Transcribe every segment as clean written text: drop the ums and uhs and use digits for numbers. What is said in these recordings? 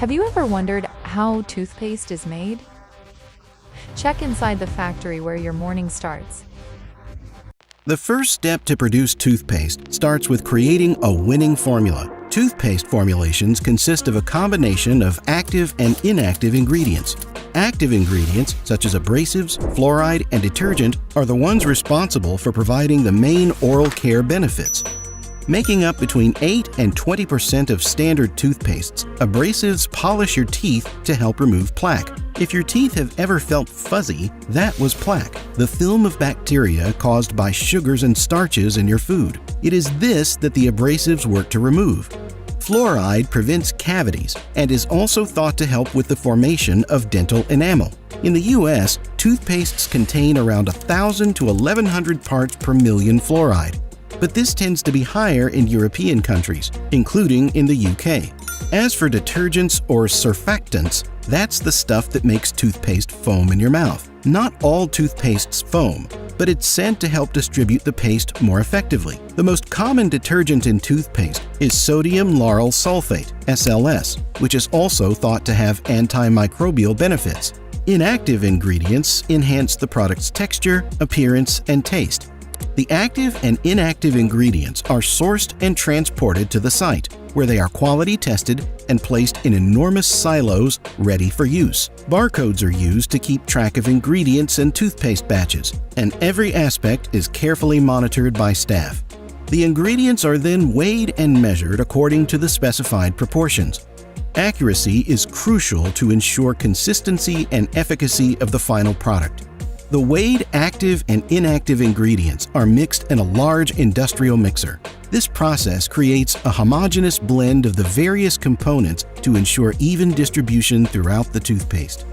Have you ever wondered how toothpaste is made? Check inside the factory where your morning starts. The first step to produce toothpaste starts with creating a winning formula. Toothpaste formulations consist of a combination of active and inactive ingredients. Active ingredients, such as abrasives, fluoride, and detergent, are the ones responsible for providing the main oral care benefits. Making up between 8 and 20% of standard toothpastes, abrasives polish your teeth to help remove plaque. If your teeth have ever felt fuzzy, that was plaque, the film of bacteria caused by sugars and starches in your food. It is this that the abrasives work to remove. Fluoride prevents cavities and is also thought to help with the formation of dental enamel. In the U.S., toothpastes contain around 1,000 to 1,100 parts per million fluoride, but this tends to be higher in European countries, including in the UK. As for detergents or surfactants, that's the stuff that makes toothpaste foam in your mouth. Not all toothpastes foam, but it's said to help distribute the paste more effectively. The most common detergent in toothpaste is sodium lauryl sulfate, SLS, which is also thought to have antimicrobial benefits. Inactive ingredients enhance the product's texture, appearance, and taste. The active and inactive ingredients are sourced and transported to the site, where they are quality tested and placed in enormous silos ready for use. Barcodes are used to keep track of ingredients in toothpaste batches, and every aspect is carefully monitored by staff. The ingredients are then weighed and measured according to the specified proportions. Accuracy is crucial to ensure consistency and efficacy of the final product. The weighed active and inactive ingredients are mixed in a large industrial mixer. This process creates a homogeneous blend of the various components to ensure even distribution throughout the toothpaste.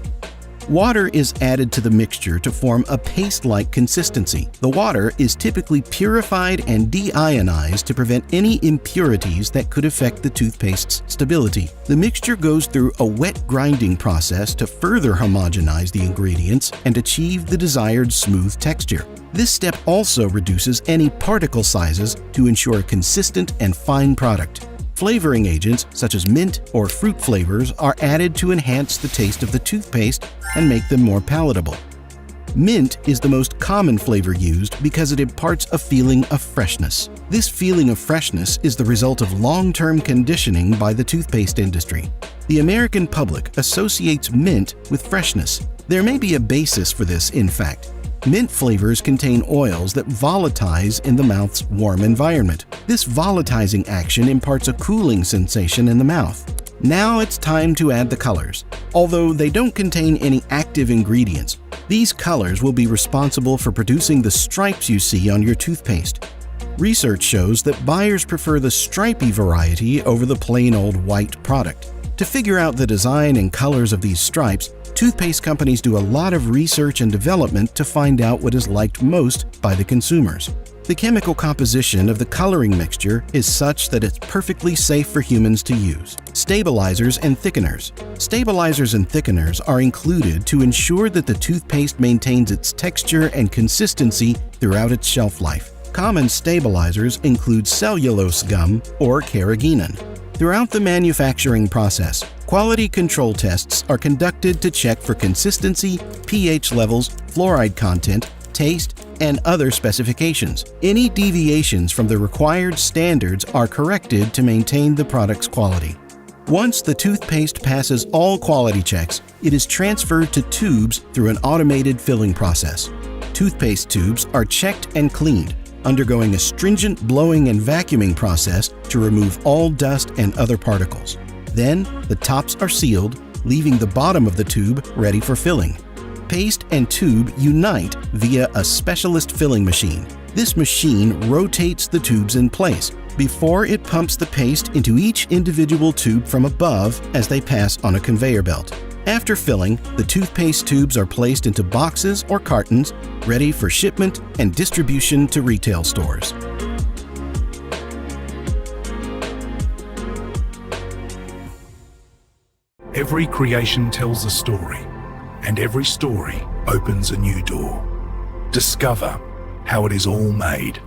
Water is added to the mixture to form a paste-like consistency. The water is typically purified and deionized to prevent any impurities that could affect the toothpaste's stability. The mixture goes through a wet grinding process to further homogenize the ingredients and achieve the desired smooth texture. This step also reduces any particle sizes to ensure a consistent and fine product. Flavoring agents such as mint or fruit flavors are added to enhance the taste of the toothpaste and make them more palatable. Mint is the most common flavor used because it imparts a feeling of freshness. This feeling of freshness is the result of long-term conditioning by the toothpaste industry. The American public associates mint with freshness. There may be a basis for this, in fact. Mint flavors contain oils that volatilize in the mouth's warm environment. This volatilizing action imparts a cooling sensation in the mouth. Now it's time to add the colors. Although they don't contain any active ingredients, these colors will be responsible for producing the stripes you see on your toothpaste. Research shows that buyers prefer the stripy variety over the plain old white product. To figure out the design and colors of these stripes, toothpaste companies do a lot of research and development to find out what is liked most by the consumers. The chemical composition of the coloring mixture is such that it's perfectly safe for humans to use. Stabilizers and thickeners. Stabilizers and thickeners are included to ensure that the toothpaste maintains its texture and consistency throughout its shelf life. Common stabilizers include cellulose gum or carrageenan. Throughout the manufacturing process, quality control tests are conducted to check for consistency, pH levels, fluoride content, taste, and other specifications. Any deviations from the required standards are corrected to maintain the product's quality. Once the toothpaste passes all quality checks, it is transferred to tubes through an automated filling process. Toothpaste tubes are checked and cleaned, undergoing a stringent blowing and vacuuming process to remove all dust and other particles. Then, the tops are sealed, leaving the bottom of the tube ready for filling. Paste and tube unite via a specialist filling machine. This machine rotates the tubes in place before it pumps the paste into each individual tube from above as they pass on a conveyor belt. After filling, the toothpaste tubes are placed into boxes or cartons, ready for shipment and distribution to retail stores. Every creation tells a story, and every story opens a new door. Discover how it is all made.